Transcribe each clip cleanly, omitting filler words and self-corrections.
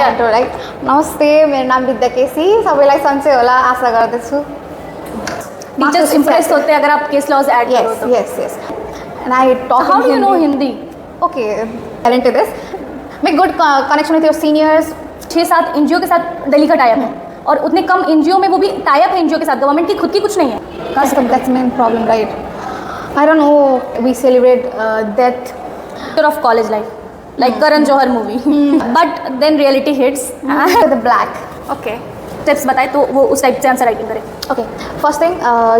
intro, right? नमस्ते, मेरो नाम विद्या केसी, सबैलाई सन्चै होला आशा गर्दछु। टीचर्स इम्प्रेस होते हैं अगर आप केस लॉज ऐड करो तो। Yes. And I talk How in do you know Hindi. Hindi? Okay, get into this. Make good connection with your seniors. 6-7 NGO के साथ दिल्ली का टाइप है और उतने कम एनजीओ में वो भी टाइप है एनजीओ के साथ, गवर्नमेंट की खुद की कुछ नहीं है। That's the main problem, right? I don't know. We celebrate death of college life, like Karan Johar movie, but then reality hits. with the black. Okay, tips बताए तो वो उस टाइप से आंसर राइटिंग करें। Okay, first thing,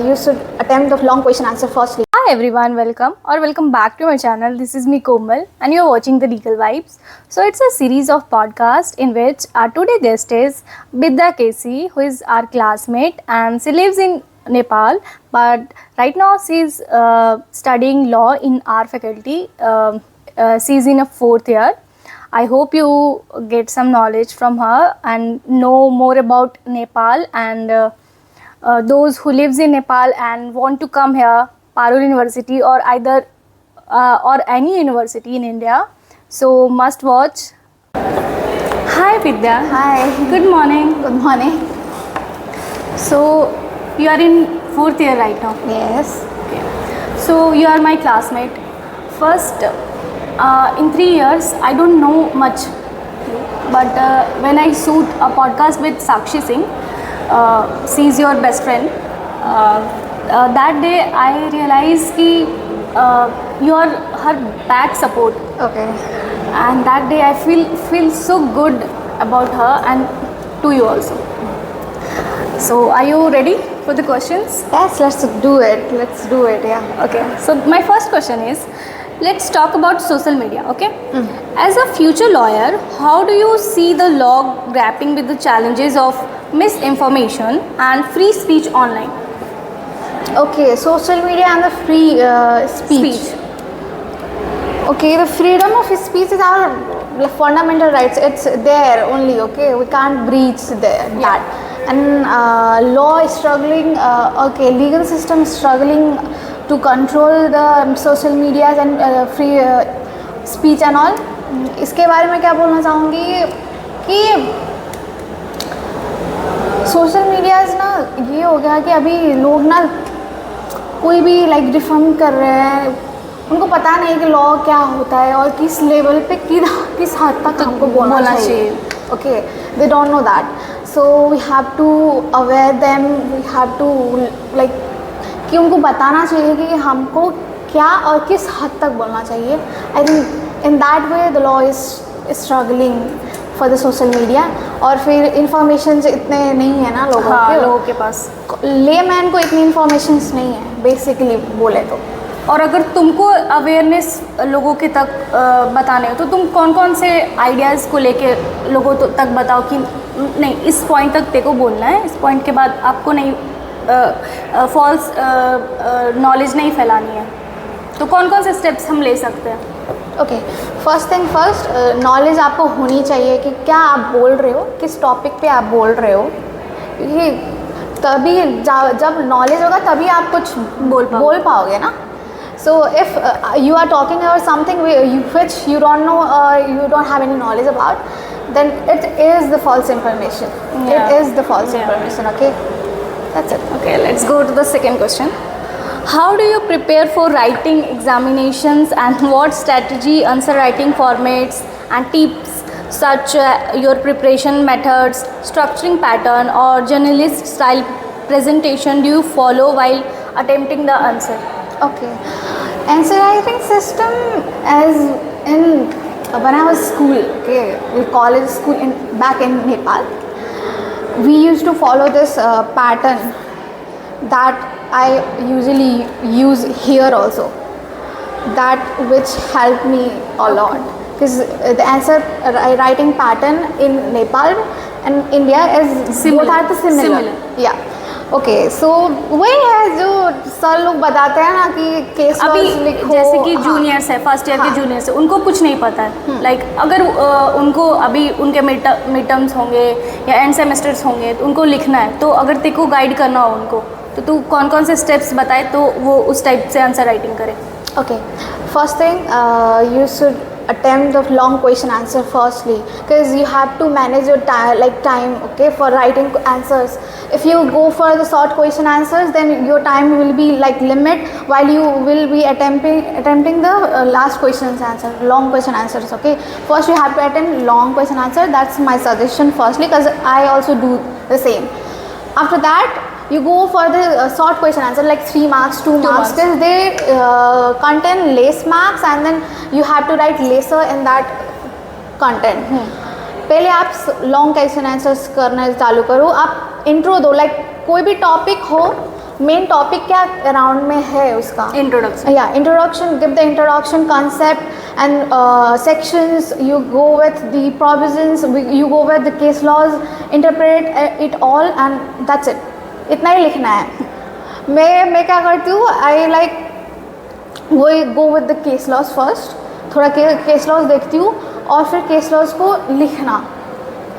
you should attempt the long question answer firstly. Hi everyone, welcome back to my channel. This is me Komal and you're watching the Legal Vibes. So it's a series of podcasts in which our today guest is Vidya Kesi, who is our classmate and she lives in Nepal, but right now she's studying law in our faculty. She's in a 4th year. I hope you get some knowledge from her and know more about Nepal and those who lives in Nepal and want to come here, Parul University or either or any university in India. So must watch. Hi Vidya. Hi. Good morning. Good morning. So you are in 4th year right now. Yes. Okay. So you are my classmate. First, in 3 years, I don't know much, but when I shoot a podcast with Sakshi Singh, she is your best friend. That day, I realized that you are her back support, Okay. and that day I feel so good about her and to you also. So, are you ready for the questions? Yes, let's do it. Yeah. Okay, so my first question is, let's talk about social media, okay? As a future lawyer, how do you see the law grappling with the challenges of misinformation and free speech online? Okay, social media and the free speech. Okay, the freedom of speech is our fundamental rights. It's there only, okay? We can't breach that. And law is struggling, legal system is struggling to control the social medias and free speech and all. इसके बारे में क्या बोलना चाहूँगी कि social medias ना ये हो गया कि अभी लोग ना कोई भी लाइक डिफेंड कर रहे हैं, उनको पता नहीं कि लॉ क्या होता है और किस लेवल पे किस हद तक हमको बोलना चाहिए. Okay, they don't know that, so we have to aware them, we have to like कि उनको बताना चाहिए कि हमको क्या और किस हद तक बोलना चाहिए. I think in that way the law is struggling for the social media. और फिर इंफॉर्मेशन इतने नहीं है ना लोगों के पास, लेमैन को इतनी इंफॉर्मेशन नहीं है बेसिकली बोले तो. और अगर तुमको अवेयरनेस लोगों के तक बताने हो तो तुम कौन कौन से आइडियाज़ को लेके लोगों तक बताओ कि नहीं इस पॉइंट तक तेको बोलना है, इस पॉइंट के बाद आपको नहीं फॉल्स नॉलेज नहीं फैलानी है, तो कौन कौन से स्टेप्स हम ले सकते हैं? Okay, first thing first, knowledge आपको होनी चाहिए कि क्या आप बोल रहे हो, किस टॉपिक पे आप बोल रहे हो. ये तभी जब नॉलेज होगा तभी आप कुछ बोल पाओगे ना. So if you are talking about something which you don't know, you don't have any knowledge about, then it is the false information. Yeah. It is the false information. Okay, that's it. Okay, let's go to the second question. How do you prepare for writing examinations and what strategy, answer writing formats and tips such your preparation methods, structuring pattern or journalist style presentation do you follow while attempting the answer? Okay, answer writing system as in when I was school, okay, college school back in Nepal, we used to follow this pattern that I usually use here also, that which helped me a lot, because the answer writing pattern in Nepal and India is Similar. both are the similar. Yeah. Okay, so वही है जो sir लोग बताते हैं ना कि case अभी लिखो, जैसे कि जूनियर्स है, फर्स्ट ईयर के जूनियर्स है, उनको कुछ नहीं पता है. लाइक अगर उनको अभी उनके मिड टर्म्स होंगे या एंड सेमेस्टर्स होंगे तो उनको लिखना है, तो अगर तेरे को गाइड करना हो उनको तो तू कौन कौन से स्टेप्स बताए तो वो उस टाइप से आंसर राइटिंग करे. Okay, first thing, you should attempt the long question answer firstly, because you have to manage your time, okay, for writing answers. If you go for the short question answers, then your time will be like limit while you will be attempting the last questions answer, long question answers. Okay, first you have to attempt long question answer. That's my suggestion firstly, because I also do the same. After that you go for the short question answer, like 3 marks, 2 marks, because they contain less marks, and then you have to write lesser in that content. पहले आप long question answers करना चालू करो. आप intro दो, like कोई भी topic हो, मेन टॉपिक क्या अराउंड में है उसका इंट्रोडक्शन. या introduction, give the introduction concept and sections. You go with the provisions, you go with the case laws, interpret it all, and that's it. इतना ही लिखना है. मैं क्या करती हूँ, I like go with the case laws first, थोड़ा case laws देखती हूँ और फिर केस लॉज को लिखना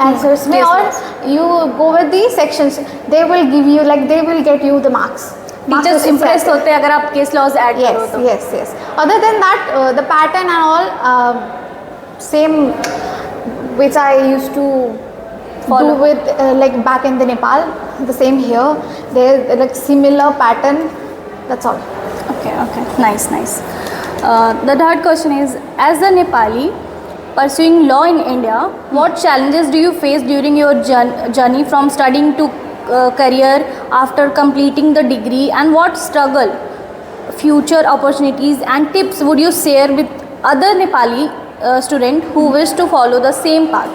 आंसर्स में. और you go with the sections, they will give you, like they will get you the marks. Teachers Impress होते हैं अगर आप केस लॉज ऐड करो तो. yes. Other than that, the pattern and all same which I used to follow with like back in the Nepal, the same here. There like similar pattern. That's all. Okay. Nice. The third question is, as a Nepali pursuing law in India, what challenges do you face during your journey from studying to career after completing the degree, and what struggle, future opportunities and tips would you share with other Nepali student who wish to follow the same path?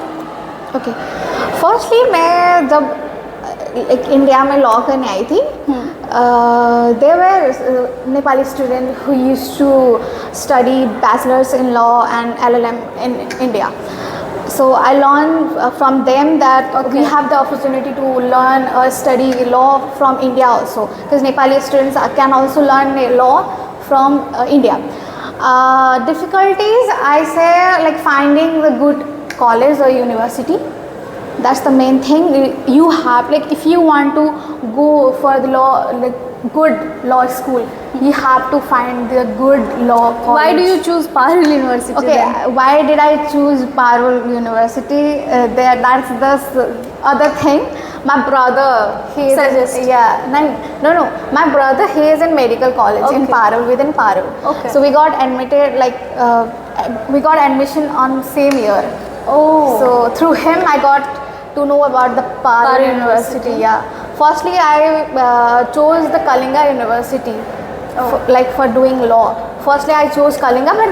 Okay. Firstly, मैं जब like India में law करने आई थी, there were Nepali students who used to study bachelors in law and LLM in India. So I learned from them that we have the opportunity to learn or study law from India also, because Nepali students can also learn law from India. Difficulties, I say, like finding the good college or university. That's the main thing. You have, like, if you want to go for the law, like good law school, you have to find the good law college. Why do you choose Parul University? Okay, then? why did I choose Parul University? That's the other thing. My brother, he is no. My brother, he is in medical college in Parul, within Parul. Okay. So we got admitted, like we got admission on same year. Oh. So through him, I got to know about the Parul University. Yeah. Firstly, I chose the Kalinga University, for doing law. Firstly, I chose Kalinga, but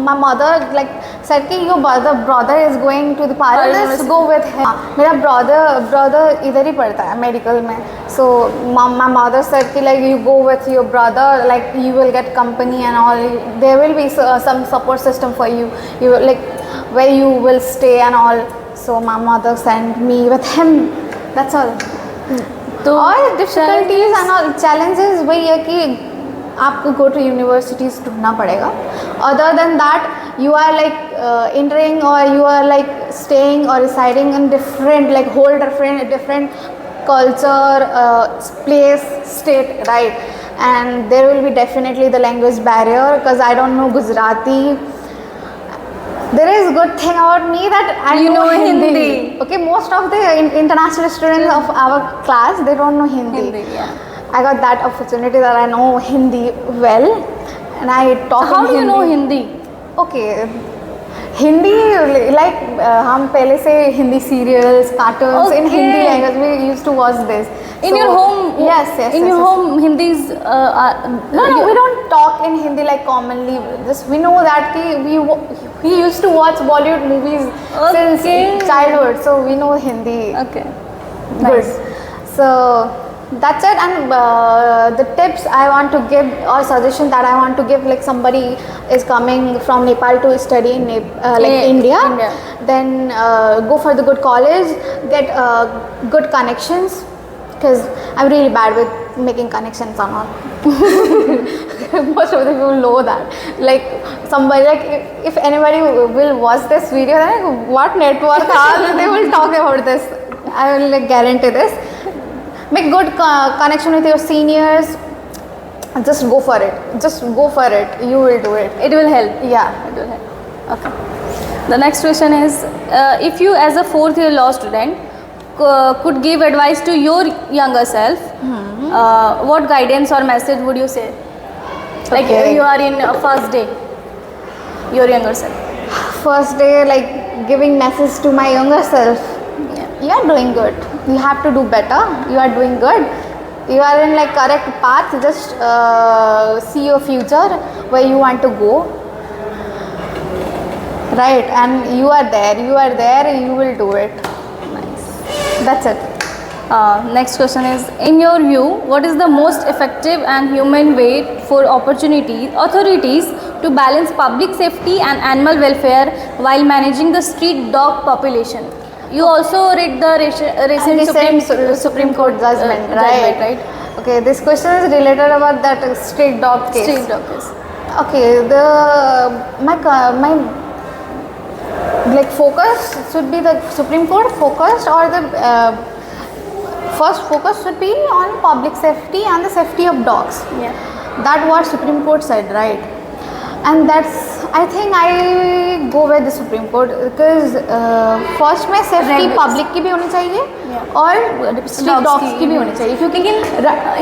my mother like said कि your brother is going to the Parul, let's go with him. मेरा brother इधर ही पढ़ता है medical में. So my mother said कि like you go with your brother, like you will get company and all. There will be some support system for you. You will, like where you will stay and all. So my mother sent me with him. That's all. तो और difficulties and all challenges वही है कि आपको go to universities ढूंढना पड़ेगा. Other than that you are like entering or you are like staying or residing in different, like whole different culture, place, state, right? And there will be definitely the language barrier, because I don't know Gujarati. There is good thing about me that I know Hindi. Okay, most of the international students of our class, they don't know Hindi. Yeah. I got that opportunity that I know Hindi well, and I talk How in do you Hindi. know Hindi? Okay, Hindi, like हम पहले से Hindi serials, cartoons in Hindi language we used to watch this. In your home? Yes. In your home, Hindi is. No, we don't talk in Hindi like commonly. Just we know that we used to watch Bollywood movies since childhood, so we know Hindi. Okay. Good. So that's it. And the tips I want to give, or suggestion that I want to give, like somebody is coming from Nepal to study in India. Then go for the good college, get good connections, because I'm really bad with making connections or not. Most of the people know that. Like somebody, like if anybody will watch this video, then like, what network they will talk about this. I will like guarantee this. Make good connection with your seniors. Just go for it. You will do it. It will help. Yeah. It will help. Okay. The next question is, if you as a fourth year law student could give advice to your younger self, what guidance or message would you say? Like Okay. you are in first day, your younger self. First day, like giving message to my younger self. Yeah. You are doing good. You have to do better. You are doing good. You are in like correct path. Just see your future where you want to go. Right, and you are there. You are there. You will do it. Nice. That's it. Next question is, in your view, what is the most effective and human way for authorities to balance public safety and animal welfare while managing the street dog population? You also read the recent Supreme Court judgment, right? Okay, this question is related about that street dog case. Street dog case. Okay, my like focus should be the Supreme Court focused, or the first focus should be on public safety and the safety of dogs. Yeah. That what Supreme Court said, right? And that's, I think I go with the Supreme Court because first में safety Regulars. public की भी होनी चाहिए Yeah. और street dogs की भी होनी चाहिए, क्योंकि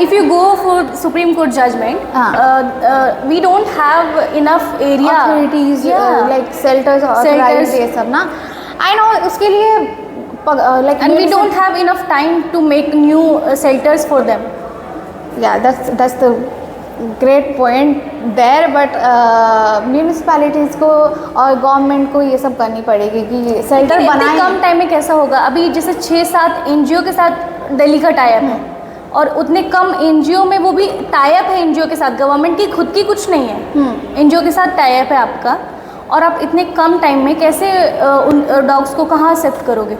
If you go for Supreme Court judgment, we don't have enough area. authorities like shelters authorized ये सब ना, I know उसके लिए like And we don't have enough time to make new shelters for them. Yeah, that's the great point there, but municipalities को और government को ये सब करनी पड़ेगी कि shelter इतने बनाएं. कम टाइम में कैसा होगा? अभी जैसे 6-7 NGO के साथ दिल्ली का टाई अप है, और उतने कम NGO में वो भी टाई अप है NGO के साथ, गवर्नमेंट की खुद की कुछ नहीं है, NGO के साथ टाई अप है आपका, और आप इतने कम टाइम में कैसे उन डॉग्स को कहाँ शिफ्ट करोगे?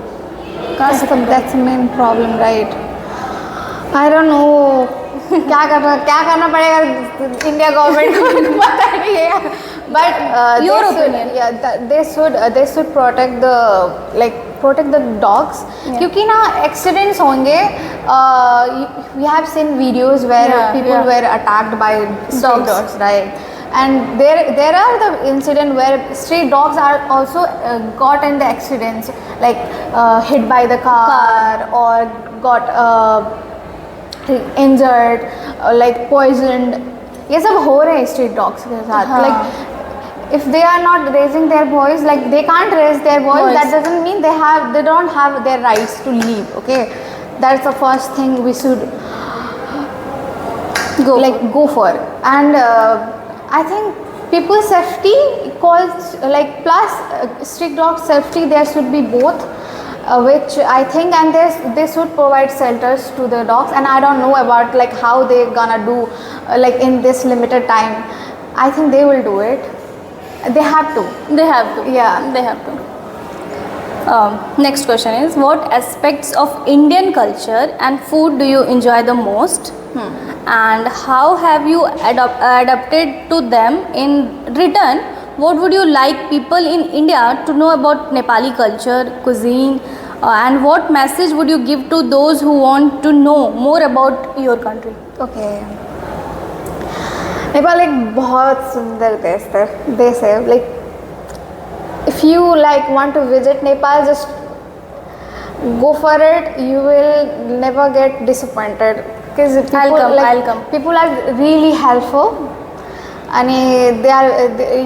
That's the main problem, right? I don't know. क्या करना पड़ेगा इंडिया गवर्नमेंट को पता नहीं है, but Your they should, opinion. yeah, they should protect the dogs. Yeah. क्योंकि ना accidents होंगे. We have seen videos where people were attacked by stray dogs, right? And there are the incident where stray dogs are also got in the accidents, like hit by the car or got injured, like poisoned. ये सब हो रहे हैं street dogs के साथ. Like if they are not raising their voice, like they can't raise their voice, that doesn't mean they don't have their rights to leave. Okay, that's the first thing we should go for. And I think people's safety calls like plus street dog safety, there should be both, which I think, and they should provide shelters to the dogs. And I don't know about like how they're gonna do like in this limited time. I think they will do it. They have to. Yeah. They have to. Next question is, what aspects of Indian culture and food do you enjoy the most? And how have you adapted to them? In return, what would you like people in India to know about Nepali culture, cuisine, and what message would you give to those who want to know more about your country? Okay. Nepal एक बहुत सुंदर देश है. Like if you like want to visit Nepal, just go for it. You will never get disappointed because I'll come. People are really helpful, and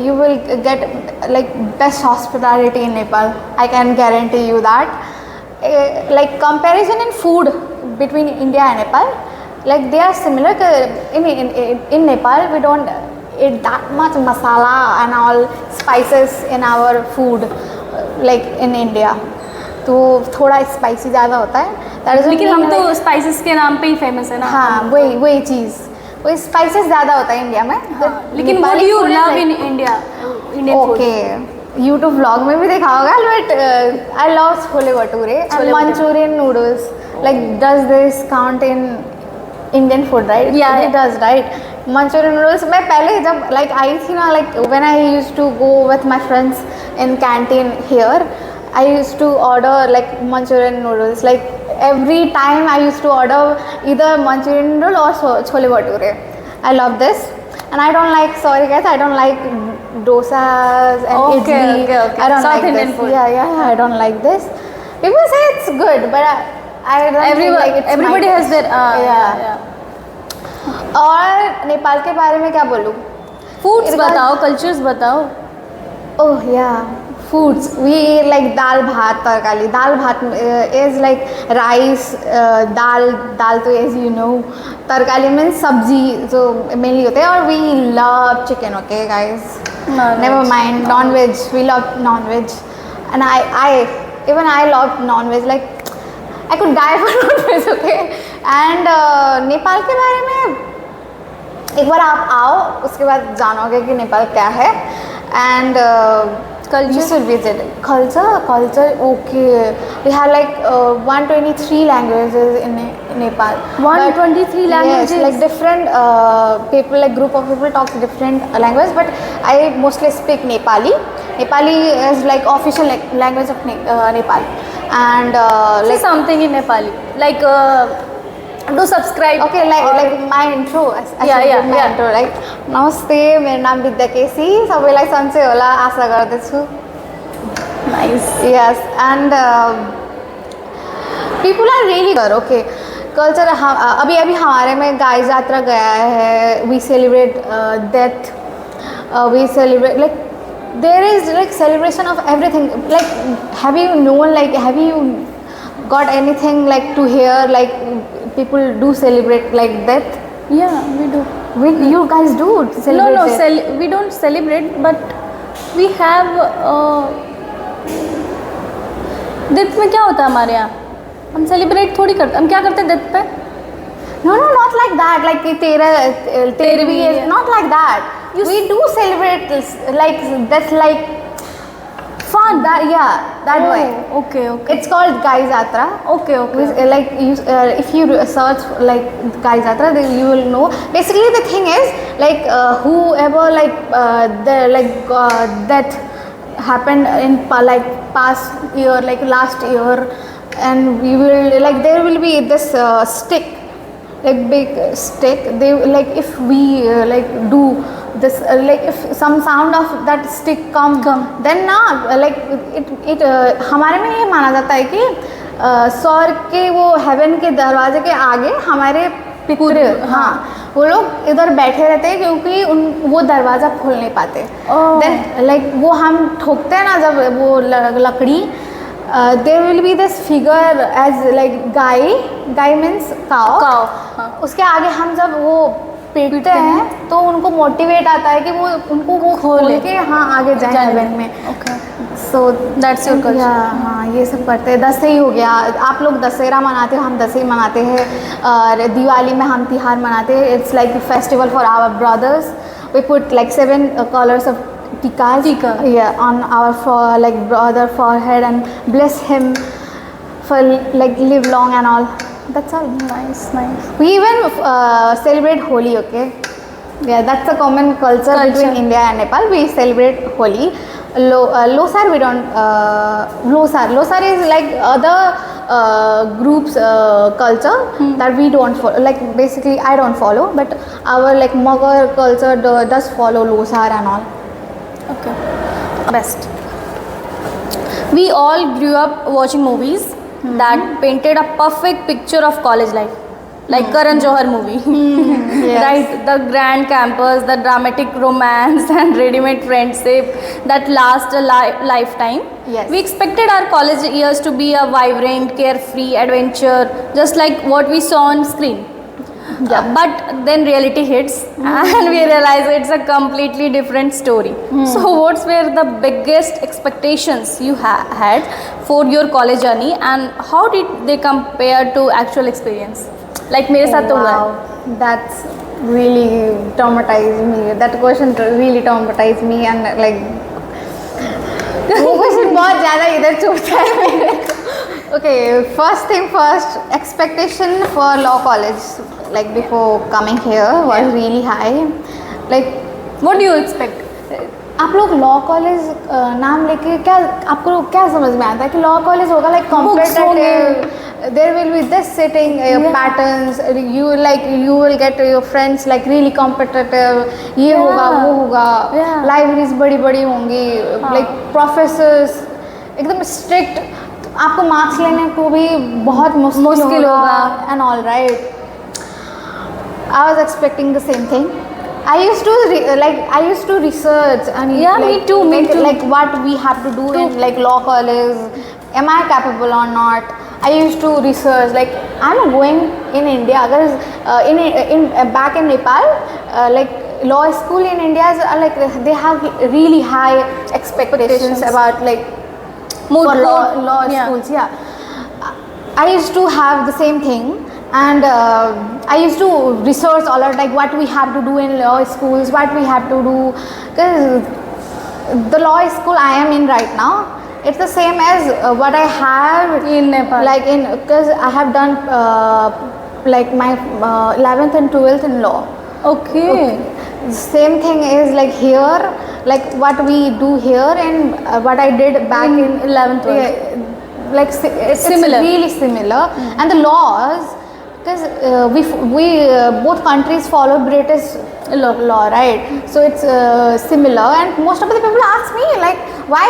you will get like best hospitality in Nepal. I can guarantee you that. Like comparison in food between India and Nepal, like they are similar. In Nepal we don't eat that much masala and all spices in our food like in India. तो थोड़ा spicy ज़्यादा होता है. लेकिन हम तो spices के नाम पे ही फेमस है ना. हाँ, वही चीज़, वही स्पाइसेस ज़्यादा होता है इंडिया में. लेकिन what do you love in India? Indian food. Okay, YouTube vlog में भी देखा होगा, but I love chole bhature and Manchurian noodles. Like does this count in Indian food, right? Yeah, it does, right? Manchurian noodles. मैं पहले जब like आई थी ना, like when I used to go with my friends in canteen here, I used to order like Manchurian noodles. Like every time I used to order either Manchurian noodle or chole bhature. I love this, and I don't like, sorry guys, I don't like dosas and Okay, idli. okay, okay. I don't South like Indian this. food. Yeah, I don't like this. People say it's good, but I don't think like it's everybody my has their yeah. और नेपाल के बारे में क्या बोलूँ? Foods बताओ, cultures बताओ. Oh yeah, foods. We eat like dal bhat tarkali. Dal bhat is like rice, dal to as you know. Tarkali means sabji, so mainly होते हैं. और we love chicken, okay guys. Never mind non-veg. We love non-veg, and I love non-veg. Like I could die for non-veg, okay. And Nepal के बारे में एक बार आप आओ, उसके बाद जानोगे कि नेपाल क्या है. And you should visit. Culture, okay. We have like 123 languages in Nepal. 123 languages? Yes, like different people, like group of people talk different languages. But I mostly speak Nepali. Nepali is like official language of Nepal. And say something in Nepali. Like do subscribe. Okay, like my intro. My intro, right? नमस्ते, मेरो नाम विद्या केसी. सबैलाई सन्चै होला आशा गर्दछु. Nice. Yes, and people are really good. Okay, culture अभी हमारे में गाय यात्रा गया है. We celebrate death. We celebrate like there is like celebration of everything. Like have you known? Like have you got anything like to hear like people do celebrate like death? Yeah, we do. You guys do celebrate death? We don't celebrate, but we have death में क्या होता है हमारे यहाँ? हम celebrate थोड़ी करते. हम क्या करते हैं death पे? No, not like that. Like तेरहवीं is not like that. We do celebrate like that's like fun. That way. Okay. It's called Gai Jatra. Okay. Like you, if you search like Gai Jatra, then you will know. Basically, the thing is like whoever like that happened in like past year, like last year, and we will like there will be this stick, like big stick. They like if we like do this like if some sound of that stick come then ना like it हमारे में ये माना जाता है कि स्वर्ग के वो हेवन के दरवाजे के आगे हमारे पितृ वो लोग इधर बैठे रहते हैं क्योंकि वो दरवाज़ा खोल नहीं पाते. देन लाइक वो हम ठोकते हैं ना जब वो लकड़ी, there will be this figure as like गाय मीन्स काव. उसके आगे हम जब वो पीटते हैं तो उनको मोटिवेट आता है कि वो उनको वो खोल के आगे जाए हेवन में. So that's your culture. ये सब करते हैं. दशहरा हो गया, आप लोग दशहरा मनाते हो, हम दशहरा मनाते हैं. और दिवाली में हम तिहार मनाते हैं. It's like festival for our brothers. We put like 7 colours of tika on our like brother forehead and bless him for like live long and all. That's all. Nice. We even celebrate Holi, okay? Yeah, that's a common culture between India and Nepal. We celebrate Holi. Losar we don't. Losar is like other groups culture that we don't follow. Like basically I don't follow, but our like Magar culture does follow Losar and all. Okay. Best. We all grew up watching movies that painted a perfect picture of college life, like Karan Johar movie. Yes. Right, the grand campus, the dramatic romance and ready-made friendship that last a lifetime. Yes. We expected our college years to be a vibrant, carefree adventure, just like what we saw on screen. But then reality hits and we realize it's a completely different story. So what's were the biggest expectations you had for your college journey and how did they compare to actual experience? Like मेरे साथ तो हुआ है. That's really traumatized me. That question really traumatized me and like वो question बहुत ज़्यादा इधर चुभता है मेरे. Okay, first thing first, expectation for law college like before coming here was really high. Like what do you expect? आप लोग law college नाम लेके क्या आपको क्या समझ में आता है कि लॉ कॉलेज होगा like competitive there will be this sitting patterns. You will get your friends like really competitive. ये होगा वो होगा. Libraries बड़ी होंगी. Like professors एकदम strict. आपको marks लेने को भी बहुत मुश्किल होगा. And all right. I was expecting the same thing. I used to research and me too. Like what we have to do in like law college. Am I capable or not? I used to research. Like I'm going in India. In back in Nepal, like law school in India is like they have really high expectations about like for law schools. Yeah, I used to have the same thing. And I used to research all of like what we have to do in law schools, what we have to do, because the law school I am in right now, it's the same as what I have in Nepal. Like because I have done like my 11th and 12th in law. Okay. Same thing is like here, like what we do here and what I did back in 11th. Yeah, like it's similar. Really similar. And the laws. Because we both countries follow British law, right? So it's similar, and most of the people ask me like, why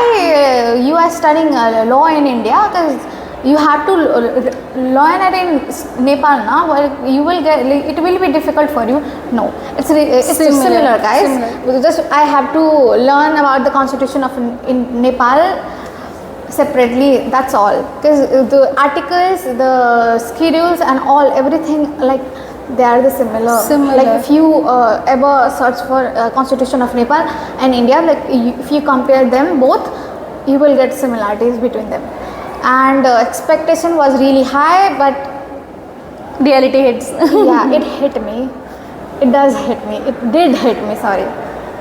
you are studying law in India? Because you have to learn it in Nepal, na? Well, you will get it will be difficult for you. No, it's similar, guys. Similar. Just I have to learn about the constitution of in Nepal separately, that's all, because the articles, the schedules and all, everything, like they are the similar. Like if you ever search for constitution of Nepal and India, like if you compare them both, you will get similarities between them. And expectation was really high, but reality hits. Yeah, it hit me. It does hit me. It did hit me, sorry.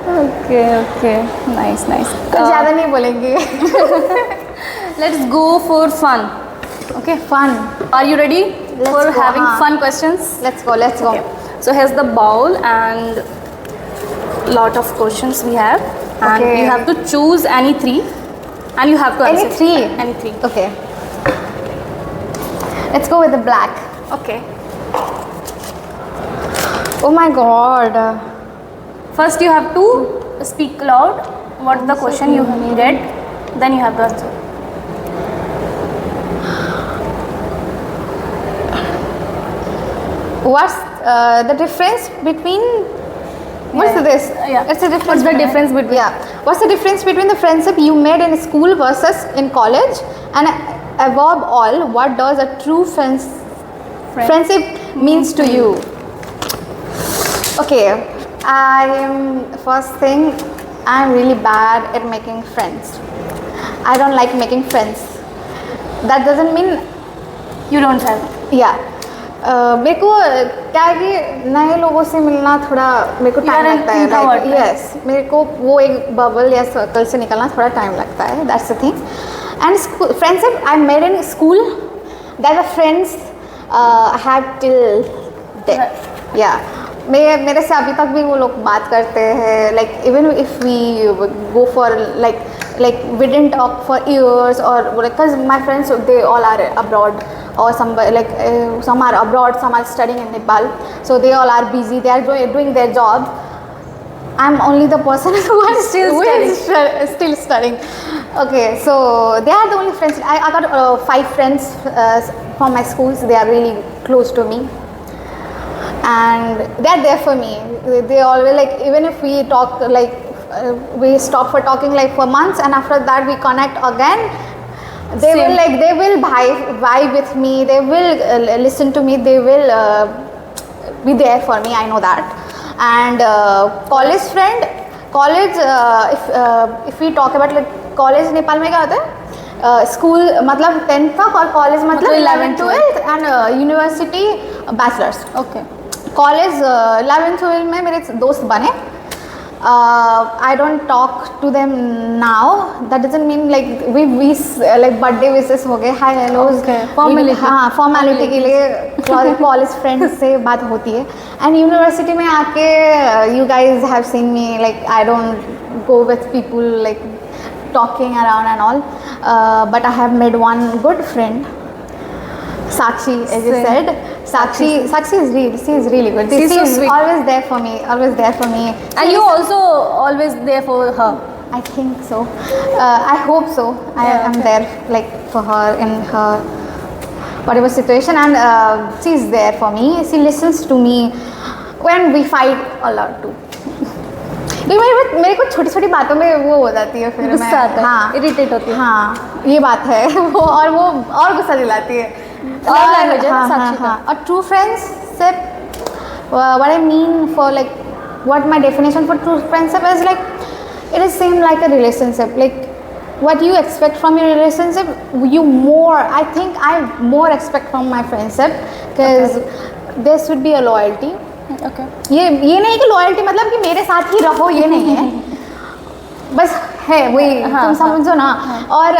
Okay, nice. कुछ ज़्यादा नहीं बोलेंगे. Let's go for fun. Okay, fun. Are you ready for having fun questions? Let's go. Okay. So here's the bowl and lot of questions we have, and you have to choose any three, and you have to answer. Any three. Okay. Let's go with the black. Okay. Oh my God. First, you have to speak loud. What the question you read, then you have to answer. What's the difference between? What's this? Yeah. It's a difference. What's the difference between? Yeah. What's the difference between the friendship you made in school versus in college? And above all, what does a true friendship means to you? Okay. First thing, I'm really bad at making friends. I don't like making friends. That doesn't mean you don't have. Yeah. मेरे को क्या है कि नए लोगों से मिलना थोड़ा मेरे को टाइम लगता है. Like, yes, मेरे को वो एक बबल या सर्कल से निकलना थोड़ा टाइम लगता है. That's the thing. And friendship I made in school, they were friends I had till then. Yeah. मेरे से अभी तक भी वो लोग बात करते हैं. Like even if we go for like we didn't talk for years, or because my friends they all are abroad, or some are abroad, some are studying in Nepal, so they all are busy, they are doing their job. I'm only the person who is still studying. Okay, so they are the only friends. I got 5 friends from my schools. They are really close to me, and they are there for me. They always like, even if we talk like we stop for talking like for months, and after that we connect again. They will vibe with me. They will listen to me. They will be there for me. I know that. And college friend, if we talk about like college, Nepal में क्या होता है? School मतलब 10th तक, और college मतलब 11th 12th, and university bachelors. Okay. College 11th 12th में मेरे दोस्त बने. I don't talk to them now. That doesn't mean like we like birthday wishes हो गए, hi hellos. Okay. Formality. हाँ, formality के लिए college friends से बात होती है. And university में आके you guys have seen me like I don't go with people like talking around and all. But I have made one good friend. Sakshi, as you Same. said, Sakshi is real. She is really good. She's She so is sweet. always there for me. Always there for me. And you also always there for her. I think so. I hope so. I Yeah, am okay. there like for her in her whatever situation, and she is there for me. She listens to me when we fight a lot too. मेरे को छोटी छोटी बातों में वो हो जाती है, फिर गुस्सा आता है, हाँ irritate होती है। हाँ ये बात है वो और गुस्सा दिलाती है। Love language है ना हाँ, साक्षी का। हाँ, और true friendship, what I mean for like what my definition for true friendship is like, it is same like a relationship. Like what you expect from your relationship, I think I more expect from my friendship, because there should be a loyalty. Okay. ये नहीं कि loyalty मतलब कि मेरे साथ ही रहो, ये नहीं है, बस है वही, हाँ, तुम समझो ना। और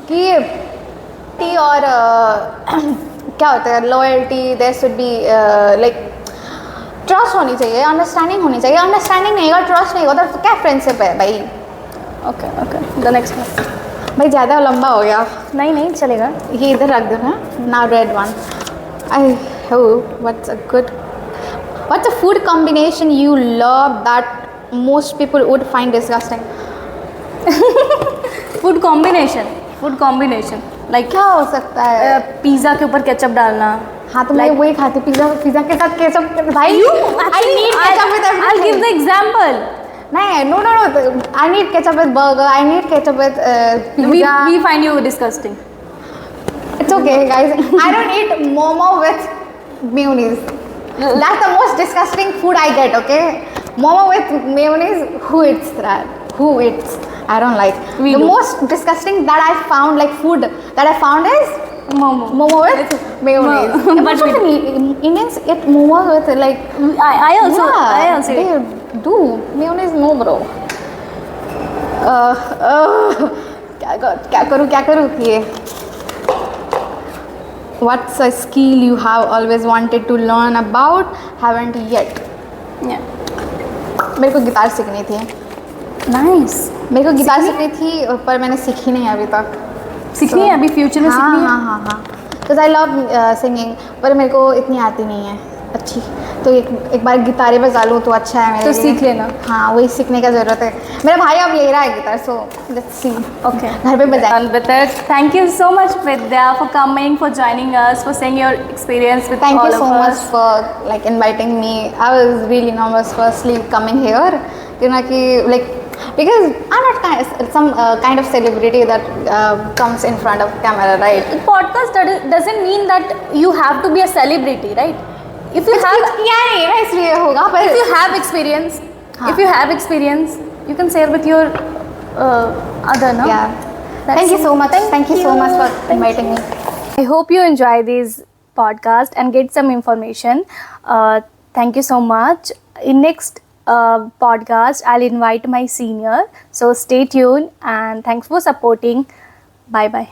कि और क्या होता है loyalty, there should be like trust होनी चाहिए, अंडरस्टैंडिंग होनी चाहिए। अंडरस्टैंडिंग नहीं होगा, ट्रस्ट नहीं होगा, तो क्या फ्रेंडशिप है भाई? Okay. Okay. The next one. भाई ज़्यादा लंबा हो गया, नहीं चलेगा। ये इधर रख दो ना। नाउ रेड वन, आई हो what's a food combination you love that most people would find disgusting? Food combination. Like क्या हो सकता है? पिज्जा के ऊपर केचप डालना। हाँ तो मैं वही खाती हूँ, पिज्जा के साथ केचप। भाई I need ketchup with everything. I'll give the example. नहीं, no, I need ketchup with burger, I need ketchup with pizza. We find you disgusting. It's okay guys, I don't eat momo with mayonnaise. That's the most disgusting food I get, okay? Momo with mayonnaise, who eats that? Who eats? I don't like. We The do. most disgusting that I found, like food that I found is momo with mayonnaise. But Most of the Indians eat momo with like. I also Yeah, eat. they do. Mayonnaise no bro. क्या करूँ ये? What's a skill you have always wanted to learn about, haven't yet? Yeah. मेरे को guitar सीखनी थी। Nice. मेरे को guitar सीखनी थी पर मैंने सीखी नहीं अभी तक। सीखनी है अभी, फ्यूचर में सीखनी है। हाँ। Because I love singing, पर मेरे को इतनी आती नहीं है अच्छी, तो एक बार गिटार बजा लूँ तो अच्छा है मेरे तो लिए। सीख लेना। हाँ वही सीखने का ज़रूरत है। मेरा भाई अब ले रहा है guitar, so let's see। Okay. घर पे बजाए। Done with it. Thank you so much, Vidya, for coming, for joining us, for sharing your experience with Thank all you so of much us. for like inviting me. I was really nervous firstly coming here, like because I'm not some kind of celebrity that comes in front of camera, right? Podcast doesn't mean that you have to be a celebrity, right? If you have, किया नहीं है इसलिए होगा, पर if you have experience, हाँ. if you have experience, you can share with your other, no? yeah. That's Thank you so much. Thank you so much for Thank inviting me. I hope you enjoy this podcast and get some information. Thank you so much. In next podcast, I'll invite my senior. So stay tuned and thanks for supporting. Bye bye.